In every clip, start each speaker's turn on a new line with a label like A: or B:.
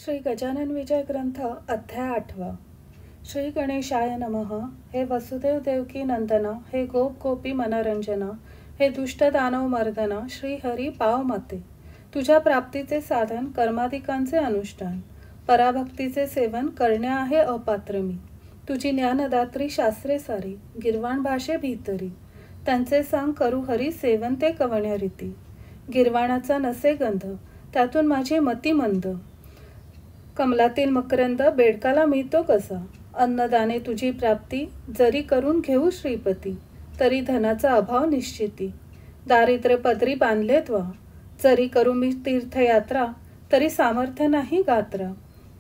A: श्री गजानन विजय ग्रंथ अध्याय 8। श्री गणेशाय नमः। हे वसुदेव देवकी नंदना, हे गोप गोपी मनरंजना, हे दुष्ट दानव मर्दना, श्री हरी पाव माते। तुझ्या प्राप्तीचे साधन कर्माधिकांचे अनुष्ठान, पराभक्तीचे सेवन करणे आहे अपात्र मी। तुझी ज्ञानदात्री शास्त्रे सारी, गिरवाण भाषे भीतरी, त्यांचे सांग करू हरी सेवन ते कवण्या रीती। गिरवाणाचा नसे गंध, त्यातून माझी मती मंद, कमलातील मकरंद बेडकाला मिळतो कसा। अन्नदाने तुझी प्राप्ती, जरी करून घेऊ श्रीपती, तरी धनाचा अभाव निश्चिती। दारिद्र्य पदरी बांधले त्वा, जरी करू मी तीर्थयात्रा, तरी सामर्थ्य नाही गात्रा।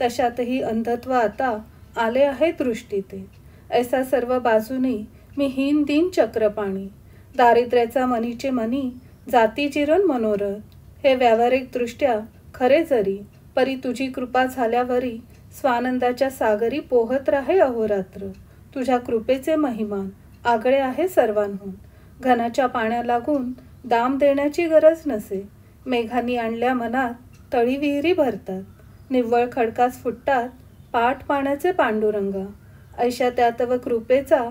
A: तशातही अंधत्व आता, आले आहे दृष्टीते। ऐसा सर्व बाजूनी, मी हीन दीन चक्रपाणी। दारिद्र्याचा मनीचे मनी, जाती चिरून मनोरथ। हे व्यावहारिक दृष्ट्या खरे जरी, परी तुझी कृपा झाल्यावरी, स्वानंदाच्या सागरी पोहत राहे अहोरात्र। तुझ्या कृपेचे महिमान, आगळे आहे सर्वांहून। घनाच्या पाण्या लागून, दाम देण्याची गरज नसे। मेघांनी आणल्या मनात, तळी विहिरी भरतात। निव्वळ खडकास फुटतात, पाठ पाण्याचे पांडुरंगा। ऐशा त्यात व कृपेचा,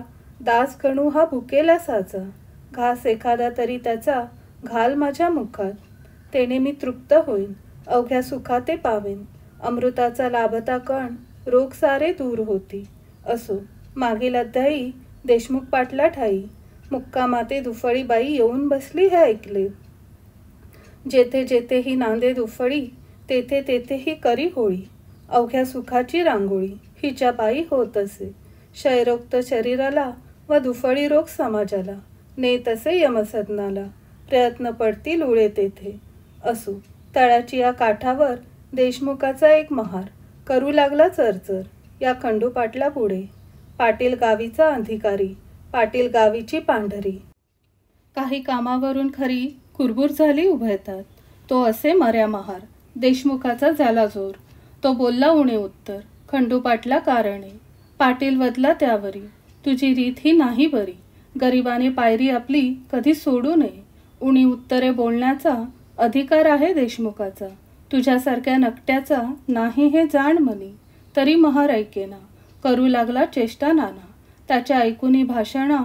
A: दास गणू हा भुकेला साचा। घास एखादा तरी त्याचा, घाल माझ्या मुखात, तेने मी तृप्त होईन, अवघ्या सुखाते पावेन। अमृताचा लाभता कण, रोग सारे दूर होती। असो मागील अध्यायी, देशमुख पाटला ठाई, मुक्कामाते दुफळी बाई येऊन बसली हे ऐकले। जेथे जेथे ही नांदे दुफळी, तेथे तेथे ही करी होळी। अवघ्या सुखाची रांगोळी, हिच्या बाई होत असे। क्षयरोक्त शरीराला व दुफळी रोग समाजाला, नेत असे यमसदनाला। प्रयत्न पडतील उळे तेथे। असो तळाची या काठावर, देशमुखाचा एक महार, करू लागला चरचर या खंडू पाटला पुढे। पाटील गावीचा अधिकारी, पाटील गावीची पांढरी, काही कामावरून खरी कुरबुर झाली उभयतात। तो असे मर्या महार, देशमुखाचा झाला जोर। तो बोलला उणे उत्तर, खंडू पाटला कारणे। पाटील वदला त्यावरी, तुझी रीत ही नाही बरी। गरिबाने पायरी आपली कधी सोडू नये। उणी उत्तरे बोलण्याचा अधिकार आहे देशमुखाचा। तुझ्यासारख्या नकट्याचा नाही हे जाण मनी, तरी महार ऐकेना। करू लागला चेष्टा नाना, त्याच्या ऐकुनी भाषणा,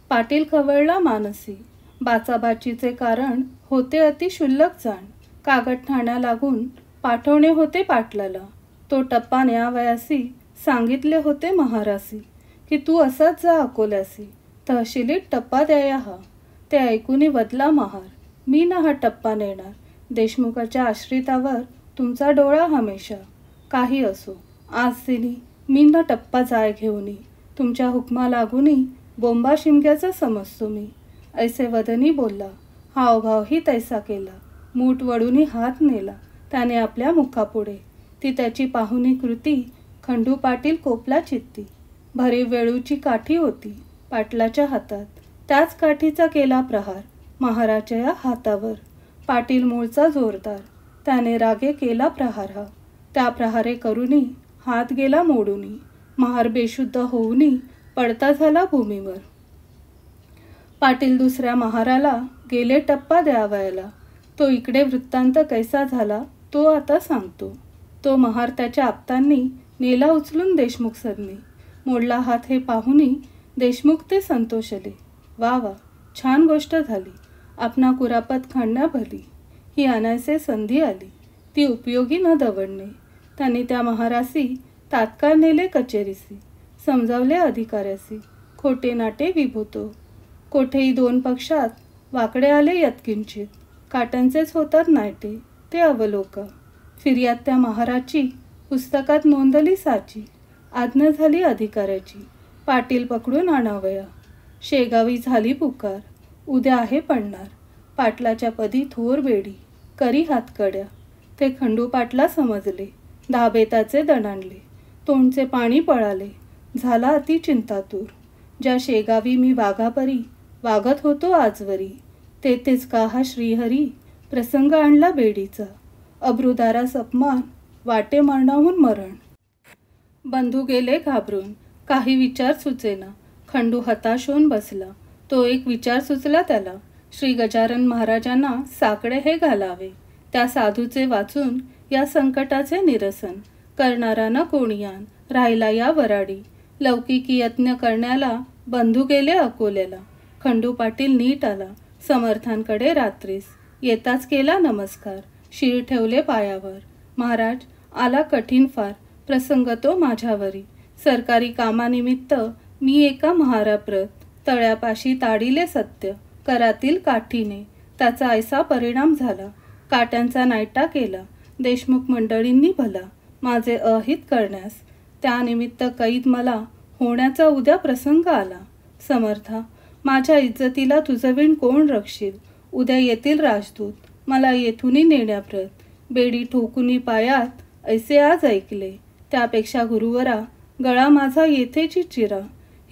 A: पाटील खवळला मानसी। बाचाबाचीचे कारण होते अति क्षुल्लक जाण। कागद ठाण्या लागून पाठवणे होते पाटलाला। तो टप्पा न्यावयासी, सांगितले होते महारासी, की तू असाच जा अकोल्यासी, तहशिलीत टप्पा द्याया हा। ते ऐकुनी वदला महार, मी ना हा टप्पा नेणार। देशमुखाच्या आश्रितावर तुमचा डोळा हमेशा। काही असो आज दिनी, मी न टप्पा जाय घेऊनी। तुमच्या हुकमा लागुनी, बोंबा शिमग्याचा समजतो मी। ऐसे वदनी बोलला, हावभावही तैसा केला। मूठ वडूनी हात नेला, त्याने आपल्या मुखापुढे। ती त्याची पाहुणी कृती, खंडू पाटील कोपला चित्ती। भरीव वेळूची काठी होती पाटलाच्या हातात, त्याच काठीचा केला प्रहार महाराच्या या हातावर। पाटील मूळचा जोरदार, त्याने रागे केला प्रहार हा। त्या प्रहारे करूनी, हात गेला मोडूनी। महार बेशुद्ध होऊनी, पडता झाला भूमीवर। पाटील दुसऱ्या महाराला गेले टप्पा द्यावयाला। तो इकडे वृत्तांत कैसा झाला, तो आता सांगतो। तो महार त्याच्या आप्तांनी नेला उचलून देशमुख सदनी। मोडला हात हे पाहुनी, देशमुख ते संतोषले। वा वा, छान गोष्ट झाली, आपणा कुरापत खाण्या भली। ही आणायचे संधी आली, ती उपयोगी न दवडणे। त्यांनी त्या महारासी तात्काळ नेले कचेरीसी। समजावले अधिकाऱ्यासी, खोटे नाटे विभूतो। कोठेही दोन पक्षात, वाकडे आले यत्किंचित। काट्यांचेच होतात नाटे, ते अवलोका। फिर्याद त्या महाराची, पुस्तकात नोंदली साची। आज्ञा झाली अधिकाऱ्याची, पाटील पकडून आणावया। शेगावी झाली पुकार, उद्या आहे पडणार। पाटलाच्या पदी थोर बेडी, करी हातकड्या। ते खंडू पाटला समजले, धाबेताचे दणाणले। तोंडचे पाणी पळाले, झाला अति चिंतातूर। ज्या शेगावी मी वाघापरी, वागत होतो आजवरी। तेथेच का हा श्रीहरी, प्रसंग आणला बेडीचा। अब्रुदारास अपमान, वाटे मरणाहून मरण। बंधू गेले घाबरून, काही विचार सुचेना। खंडू हताश होऊन बसला। तो एक विचार सुचला त्याला, श्री गजानन महाराजांना साकडे हे घालावे। त्या साधूचे वाचून या संकटाचे निरसन, करणारा न कोणीयान, राहिला या वराडी. लौकिकी यज्ञ करण्याला बंधू गेले अकोल्याला. खंडू पाटील नीट आला समर्थांकडे रात्रीस. येताच केला नमस्कार, शीळ ठेवले पायावर. महाराज, आला कठीण फार प्रसंग तो माझ्यावरी. सरकारी कामानिमित्त मी एका महाराप्रत. तळ्यापाशी ताडिले सत्य करातील काठीने. त्याचा ऐसा परिणाम झाला, काट्यांचा नायटा केला देशमुख मंडळींनी भला. माझे अहित करण्यास त्यानिमित्त कैद मला होण्याचा उद्या प्रसंग आला. समर्था, माझ्या इज्जतीला तुझविण कोण रक्षील. उद्या येतील राजदूत मला येथुनी नेण्याप्रत. बेडी ठोकुनी पायात ऐसे आज ऐकले. त्यापेक्षा गुरुवरा गळा माझा येथेची चिरा.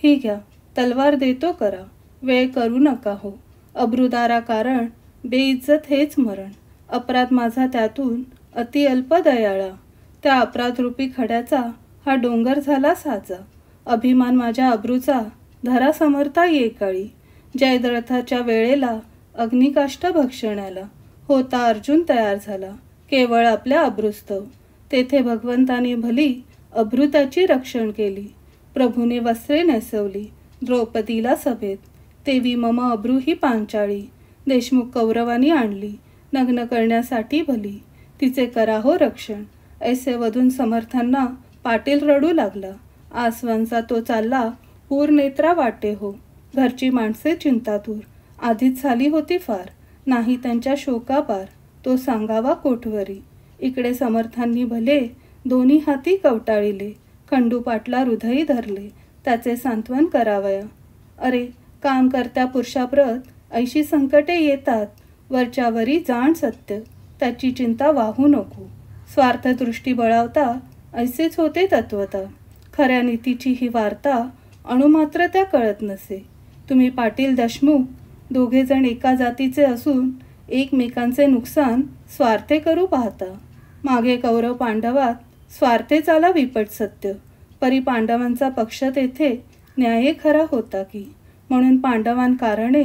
A: ही घ्या तलवार देतो करा, वेळ करू नका हो. अब्रुदारा कारण बेइज्जत हेच मरण. अपराध माझा त्यातून अति अल्प दयाळा. त्या अपराधरूपी खड्याचा हा डोंगर झाला साजा. अभिमान माझ्या अब्रूचा धरा समर्था ये काळी. जयद्रथाच्या वेळेला अग्निकाष्ट भक्षण्याला होता अर्जुन तयार झाला केवळ आपल्या अब्रूस्तव. तेथे भगवंताने भली अब्रूताची रक्षण केली. प्रभूने वस्त्रे नेसवली द्रौपदीला सभेत. तेवी मम अब्रू ही पांचाळी. देशमुख कौरवानी आणली नग्न करण्यासाठी भली. तिचे करा हो रक्षण. ऐसे वधून समर्थांना पाटील रडू लागला. आसवांचा तो चालला पूर नेत्रा वाटे हो. घरची माणसे चिंतातूर आधीच झाली होती फार. नाही त्यांच्या शोकापार तो सांगावा कोठवरी. इकडे समर्थांनी भले दोन्ही हाती कवटाळिले. खंडू पाटला हृदयी धरले त्याचे सांत्वन करावया. अरे काम करत्या पुरुषाप्रत ऐशी संकटे येतात. वरच्यावरी जाण सत्य त्याची चिंता वाहू नको. स्वार्थदृष्टी बळावता ऐसेच होते तत्वता. खऱ्या नीतीची ही वार्ता अणुमात्र त्या कळत नसे. तुम्ही पाटील देशमुख दोघे जण एका जातीचे असून एकमेकांचे नुकसान स्वार्थे करू पाहता. मागे कौरव पांडवात स्वार्थेच आला विपट सत्य. परी पांडवांचा पक्ष तेथे न्याय खरा होता की. म्हणून पांडवांकारणे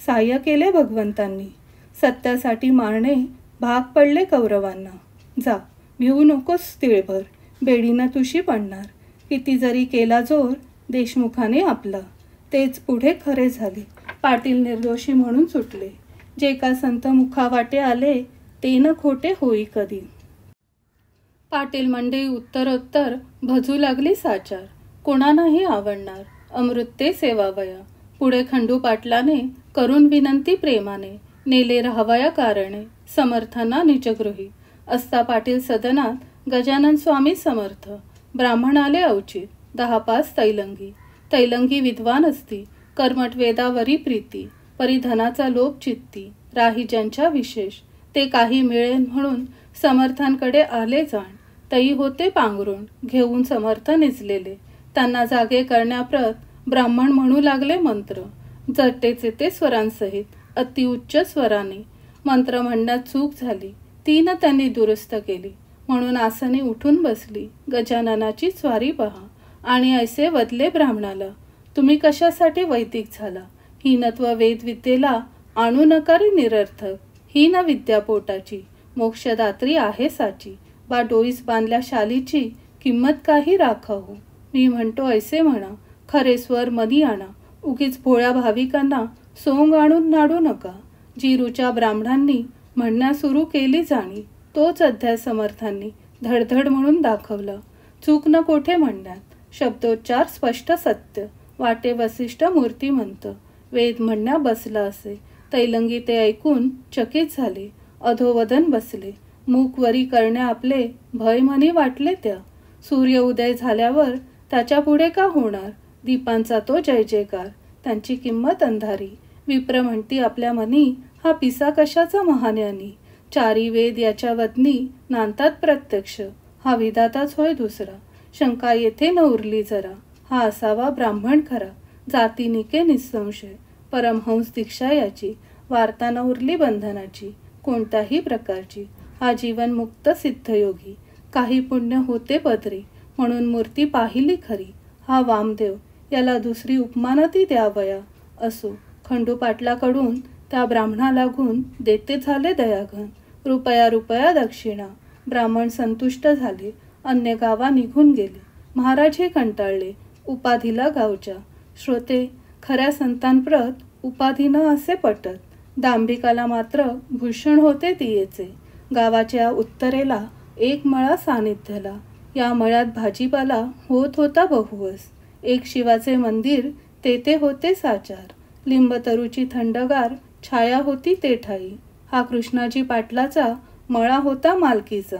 A: साह्य केले भगवंतांनी. सत्यासाठी मारणे भाग पडले कौरवांना. जा भिवू नकोस तिळभर, बेडीनं तुशी पडणार. किती जरी केला जोर देशमुखाने आपला, तेच पुढे खरे झाले. पाटील निर्दोषी म्हणून सुटले. जे का संत मुखावाटे आले ते न खोटे होई कधी. पाटील मंडळी उत्तरोत्तर भजू लागली साचार. कोणालाही आवडणार अमृते सेवावया. पुढे खंडू पाटलाने करून विनंती प्रेमाने. नेले राहावया कारणे समर्थांना निजगृही. असता पाटील सदनात गजानन स्वामी समर्थ. ब्राह्मण आले अवचित 10-5 तैलंगी. तैलंगी विद्वान असती कर्मठ वेदावरी प्रीती. परिधनाचा लोभ चित्ती राही ज्यांच्या विशेष. ते काही मिळेल म्हणून समर्थांकडे आले जाण. तई होते पांघरून घेऊन समर्थ निजलेले. त्यांना जागे करण्याप्रत ब्राह्मण म्हणू लागले मंत्र. जटेचे ते स्वरांसहित अतिउच्च स्वराने. मंत्र म्हणण्यात चूक झाली ती न त्यांनी दुरुस्त केली. म्हणून आसने उठून बसली. गजाननाची स्वारी पहा आणि ऐसे वदले ब्राह्मणाला. तुम्ही कशासाठी वैदिक झाला. हीनत्व वेद विद्येला आणू नकारी निरर्थक. ही न विद्या पोटाची मोक्षदात्री आहे साची. बा डोईस बांधल्या शालीची किंमत काही राखावू. मी म्हणतो ऐसे म्हणा खरे स्वर मनी आणा. उगीच भोळ्या भाविकांना सोंग आणून नाडू नका. जिरूच्या ब्राह्मणांनी म्हणण्यास सुरू केली जाणी. तोच अध्याय समर्थांनी धडधड म्हणून दाखवला. चूक न कोठे म्हणण्यात. शब्दोच्चार स्पष्ट सत्य. वाटे वसिष्ठ मूर्तिमंत. वेद म्हणण्या बसला असे. तैलंगी ते ऐकून चकित झाले. अधोवदन बसले. मूक वरी करण्या आपले भय मनी वाटले त्या. सूर्य उदय झाल्यावर त्याच्या पुढे का होणार. दीपांचा तो जय जयकार. त्यांची किंमत अंधारी. विप्र म्हणती आपल्या मनी हा पिसा कशाचा महाज्ञानी. चारी वेद याच्या वदनी नांतात प्रत्यक्ष. हा विधाताच होय दुसरा. शंका येथे न उरली जरा. हा असावा ब्राह्मण खरा. जाती निके निसंशय. परमहंस दीक्षा याची. वार्ता न उरली बंधनाची कोणत्याही प्रकारची. हा जीवन मुक्त सिद्धयोगी. काही पुण्य होते पदरी. म्हणून मूर्ती पाहिली खरी. हा वामदेव याला दुसरी उपमानती द्यावया. असो खंडू पाटलाकडून त्या ब्राह्मणाला गुण देते झाले दयाघन. रुपया दक्षिणा. ब्राह्मण संतुष्ट झाले. अन्य गावा निघून गेले. महाराजही कंटाळले उपाधीला गावच्या. श्रोते, खऱ्या संतांप्रत उपाधी न असे पटत. दांभिकाला मात्र भूषण होते दियेचे. गावाच्या उत्तरेला एक मळा सानिध्यला. या मळ्यात भाजीपाला होत होता बहुवस. एक शिवाचे मंदिर तेथे होते साचार. लिंबतरूची थंडगार छाया होती ते ठाई. हा कृष्णाजी पाटलाचा मळा होता मालकीचा.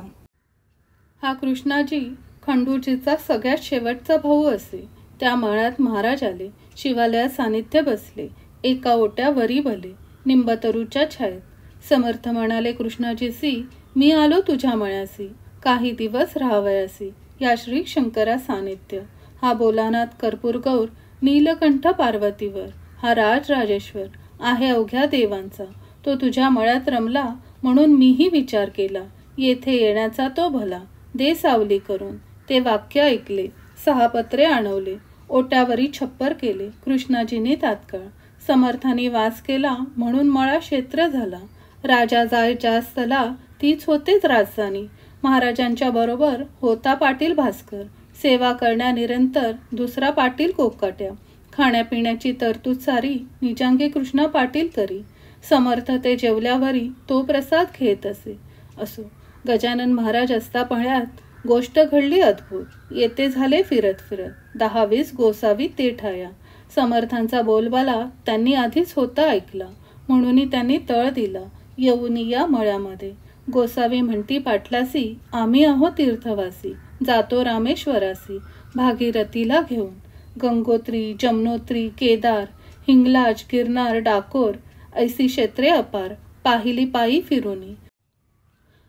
A: हा कृष्णाजी खंडूजीचा सगळ्यात शेवटचा भाऊ असे. त्या मळ्यात महाराज आले. शिवालयात सानिध्य बसले. एका ओट्या वरी भले निंबतरूच्या छायेत. समर्थ म्हणाले कृष्णाजीसी, मी आलो तुझ्या मळ्यासी. काही दिवस राहावयासी या श्री शंकरा सानिध्य. हा बोलानाथ कर्पूर गौर नीलकंठ पार्वतीवर. हा राजेश्वर आहे अवघ्या देवांचा. तो तुझ्या मळ्यात रमला म्हणून मीही विचार केला. येथे येण्याचा तो भला. दे सावली करून. ते वाक्य ऐकले. 6 पत्रे आणवले. ओट्यावरी छप्पर केले. कृष्णाजीने तात्काळ समर्थानी वास केला म्हणून मळा क्षेत्र झाला. राजा जाय जास्तला तीच होतेच राजधानी. महाराजांच्या बरोबर होता पाटील भास्कर. सेवा करण्यानिरंतर दुसरा पाटील कोकाट्या. खाण्यापिण्याची तरतूद सारी निजांगी कृष्णा पाटील करी. समर्थ ते जेवल्यावरी तो प्रसाद घेत असे. असो, गजानन महाराज असता पहळ्यात गोष्ट घडली अद्भुत. येते झाले फिरत फिरत 10-20 गोसावी ते ठाया. समर्थांचा बोलबाला त्यांनी आधीच होता ऐकला म्हणून त्यांनी तळ दिला. येऊन या मळ्यामध्ये. गोसावी म्हणती पाटलासी, आम्ही आहो तीर्थवासी. जातो रामेश्वरासी भागीरथीला घेऊन. गंगोत्री, जमनोत्री, केदार, हिंगलाज, गिरनार, डाकोर ऐसी क्षेत्रे अपार पाहिली पायी फिरूनी.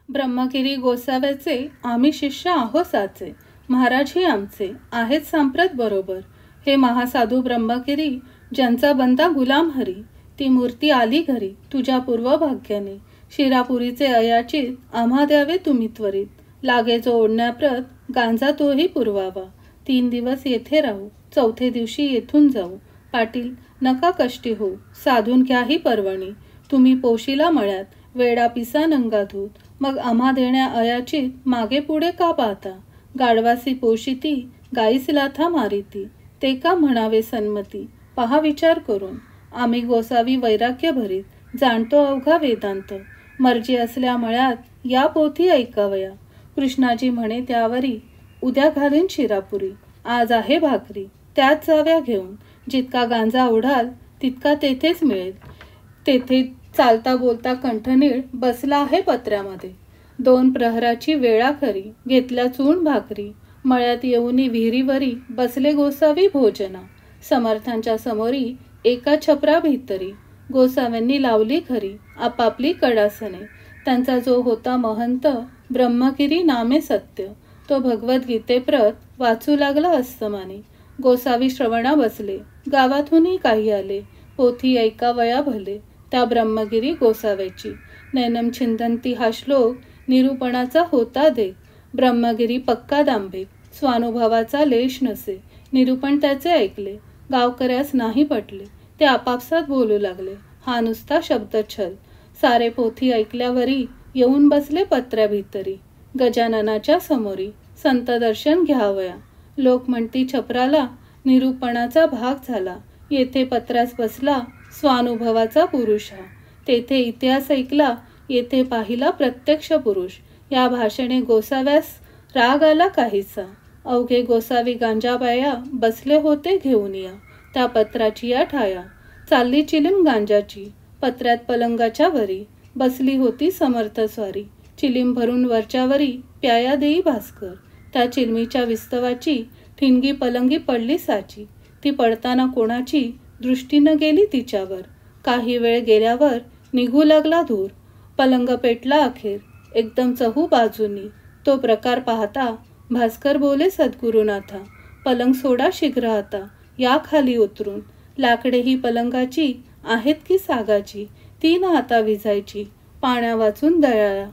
A: ब्रह्मगिरी गोसाव्याचे आम्ही शिष्य आहो साचे. महाराजही आमचे आहेत सांप्रत बरोबर. हे महासाधू ब्रह्मगिरी ज्यांचा बंदा गुलाम हरी. ती मूर्ती आली घरी तुझ्या पूर्व भाग्याने. शिरापुरीचे अयाचित आम्हा द्यावे तुम्ही त्वरित. लागे जो ओढण्याप्रत गांजा तोही पुरवावा. 3 दिवस येथे राहू, 4थ्या दिवशी येथून जाऊ. पाटील नका कष्टी हो, साधून घ्याही पर्वणी. तुम्ही पोशीला मळ्यात, वेडा पिसा नंगाधूत. मग आम्हा देण्या अयाचित मागे पुढे का पाहता. गाढवासी पोशिती, गाईस लाथा मारिती. ते का म्हणावे सन्मती, पहा विचार करून. आम्ही गोसावी वैराग्य भरीत, जाणतो अवघा वेदांत. मर्जी असल्या मळ्यात या पोथी ऐकावया. कृष्णाजी म्हणे त्यावरी, उद्या घालीन शिरापुरी. आज आहे भाकरी, त्याच जाव्या घेऊन. जितका गांजा ओढाल तितका तेथेच मिळेल. तेथे चालता बोलता कंठनीळ बसला आहे पत्र्यामध्ये. 2 प्रहराची वेळा खरी, घेतल्या चूण भाकरी. मळ्यात येऊनी विहिरीवरी बसले गोसावी भोजना. समर्थांच्या समोरी एका छपरा भितरी. गोसाव्यांनी लावली खरी आपापली कडासने. त्यांचा जो होता महंत ब्रह्मगिरी नामे सत्य. तो भगवद्गीतेप्रत वाचू लागला अस्तमाने. गोसावी श्रवणा बसले. गावातूनही काही आले. पोथी ऐकावया भले त्या ब्रह्मगिरी गोसाव्याची. नैनम छिंदंती हा श्लोक निरूपणाचा होता दे. ब्रह्मगिरी पक्का दांभिक, स्वानुभवाचा लेश नसे. निरूपण त्याचे ऐकले. गावकऱ्यास नाही पटले. ते आपापसात बोलू लागले. हा नुसता शब्दछल. सारे पोथी ऐकल्यावरी येऊन बसले पत्र्या भितरी. गजाननाच्या समोरी संत दर्शन घ्यावया. लोक म्हणती छपराला निरूपणाचा भाग झाला. येथे पत्रास बसला स्वानुभवाचा पुरुष हा. तेथे इतिहास ऐकला, येथे पाहिला प्रत्यक्ष पुरुष. या भाषणे गोसाव्यास राग आला काहीसा. अवघे गोसावी गांजाबाया बसले होते घेऊन या. त्या पत्राची या ठाया. चालली चिलीम गांजाची. पत्र्यात पलंगाच्या वरी बसली होती समर्थ स्वारी. चिलीम भरून वरच्यावरी प्याया देई भास्कर. त्या चिलमीच्या विस्तवाची ठिणगी पलंगी पडली साची. ती पडताना कोणाची दृष्टी न गेली तिच्यावर. काही वेळ गेल्यावर निघू लागला धूर. पलंग पेटला अखेर एकदम चहू बाजूनी. तो प्रकार पाहता भास्कर बोले सद्गुरुनाथा, पलंग सोडा शीघ्र आता. या खाली उतरून. लाकडे ही पलंगाची आहेत की सागाची. ती ना आता विझायची, पाण्या वाचून दयाळा.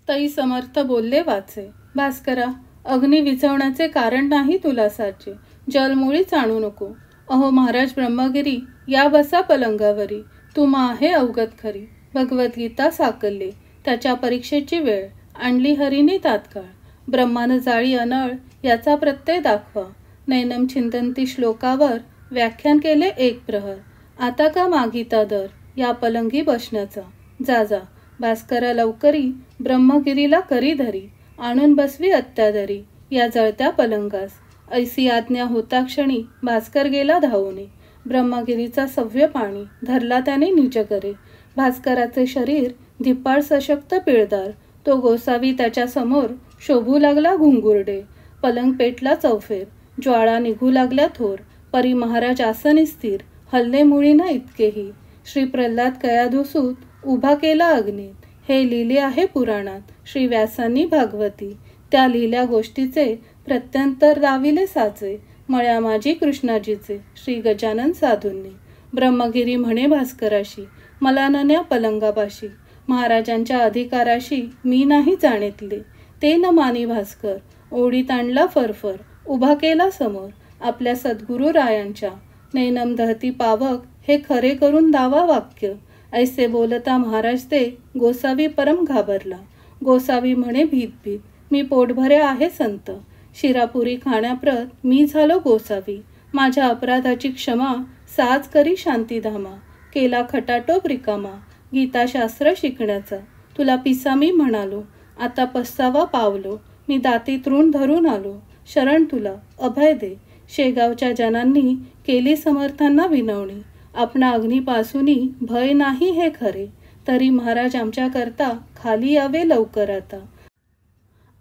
A: तई समर्थ बोलले वाचे, भास्करा अग्नी विझवण्याचे कारण नाही तुला साचे. जलमुळीच आणू नको. अहो महाराज ब्रह्मगिरी या बसा पलंगावरी. तुम्हा आहे अवगत खरी. भगवद्गीता साकलले त्याच्या परीक्षेची वेळ. आणली हरीने तात्काळ. ब्रह्मान जाळी अनळ याचा प्रत्यय दाखवा. नैनम छिंदंती श्लोकावर व्याख्यान केले 1 प्रहर. आता का मागिता दर या पलंगी बसण्याचा. जा जा भास्करा लवकरी ब्रह्मगिरीला करी धरी. आणून बसवी अत्यादरी या जळत्या पलंगास. ऐसी आज्ञा होता क्षणी भास्कर गेला धावूने. ब्रह्मगिरीचा सव्य पाणी धरला त्याने निज करे. भास्कराचे शरीर धिप्पाड सशक्त पिळदार. तो गोसावी त्याच्या समोर शोभू लागला घुंगुरडे. पलंग पेटला चौफेर. ज्वाळा निघू लागल्या थोर. परी महाराज आसनी स्थिर. हल्ले मुळीना इतकेही. श्री प्रल्हाद कयाधुसूत उभा केला अग्नीत. हे लिहिले आहे पुराणात श्री व्यासांनी भागवती. त्या लिहिल्या गोष्टीचे प्रत्यंतर दाविले साचे. मळ्या माझी कृष्णाजीचे श्री गजानन साधूंनी. ब्रह्मगिरी म्हणे भास्कराशी मला नन्या पलंगापाशी. महाराजांच्या अधिकाराशी मी नाही जाणीतले. ते न मानी भास्कर ओढीत आणला फरफर. उभा केला समोर आपल्या सद्गुरू रायांच्या. नैनम दहती पावक हे खरे करून दावा वाक्य. ऐसे बोलता महाराज ते गोसावी परम घाबरला. गोसावी म्हणे भीत भीत मी पोटभरे आहे संत. शिरापुरी खाण्याप्रत मी झालो गोसावी. माझ्या अपराधाची क्षमा साज करी शांतीधामा. केला खटाटोप रिकामा गीताशास्त्र शिकण्याचा. तुला पिसा मी म्हणालो आता पस्तावा पावलो. मी दाती तृण धरून आलो. शरण तुला अभय दे. शेगावच्या जनांनी केली समर्थांना विनवणी. आपणा अग्नीपासूनी भय नाही हे खरे. तरी महाराज आमच्या करता खाली यावे लवकर आता.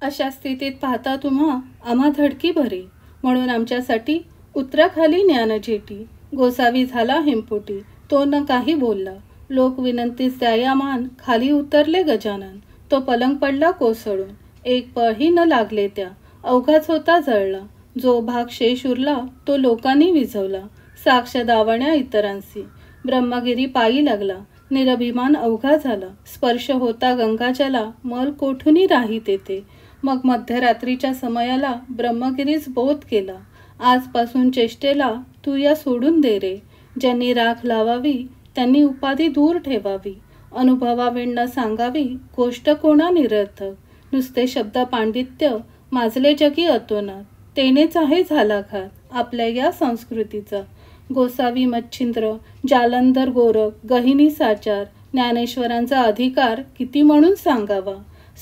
A: अशा स्थितीत पाहता तुम्हा आम्हा धडकी भरे. म्हणून आमच्यासाठी उतराखाली ज्ञानजेटी. गोसावी झाला हिमपुटी. तो न काही बोलला. लोक विनंतीस द्यायामान खाली उतरले गजानन. तो पलंग पडला कोसळून. एक पळही न लागले त्या. अवघाच होता जळला. जो भाग शेष उरला तो लोकांनी विझवला. साक्ष दावण्या इतरांशी. ब्रह्मगिरी पायी लागला. निरभिमान अवघा झाला. स्पर्श होता गंगाजला. मल कोठूनी राही तेथे. मग मध्यरात्रीच्या समयाला ब्रह्मगिरीच बोध केला. आजपासून चेष्टेला तू या सोडून दे रे. ज्यांनी राख लावावी त्यांनी उपाधी दूर ठेवावी. अनुभवाविण सांगावी गोष्ट कोणा निरर्थक. नुसते शब्द पांडित्य माजले जगी अतोनात. तेनेच आहे झाला घात आपल्या या संस्कृतीचा. गोसावी मच्छिंद्र जालंधर गोरख गहिनी साचार ज्ञानेश्वरांचा अधिकार किती म्हणून सांगावा.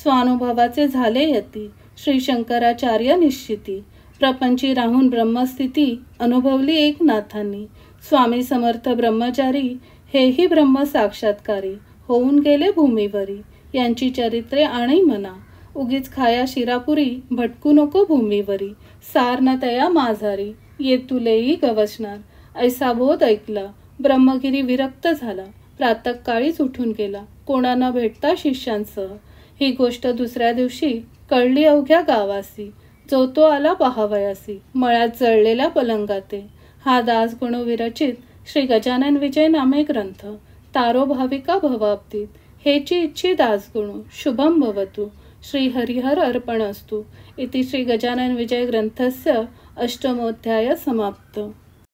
A: स्वानुभवाचे झाले यती श्री शंकराचार्य निश्चिती. प्रपंची राहून ब्रह्मस्थिती अनुभवली एक नाथांनी. स्वामी समर्थ ब्रह्मचारी हेही ब्रह्म साक्षात्कारी. होऊन गेले भूमीवरी यांची चरित्रे आणि मना. उगीच खाया शिरापुरी भटकू नको भूमीवरी. सार न तया माझारी ये तुलेही गवसणार. ऐसा बोध ऐकला ब्रह्मगिरी विरक्त झाला. प्रातःकाळीच उठून गेला कोणा न भेटता शिष्यांसह. ही गोष्ट दुसऱ्या दिवशी कळली अवघ्या गावासी. जो तो आला पहावयासी मळ्यात जळलेल्या पलंगाते. हा दास गुणो विरचित श्री गजानन विजय नामे ग्रंथ. तारो भाविका भवाब्दीत हेची इच्छी दासगुणो शुभम भवतु. श्री हरिहर अर्पणस्तु. इति श्री गजानन विजय ग्रंथस्य अष्टमोऽध्याय समाप्त.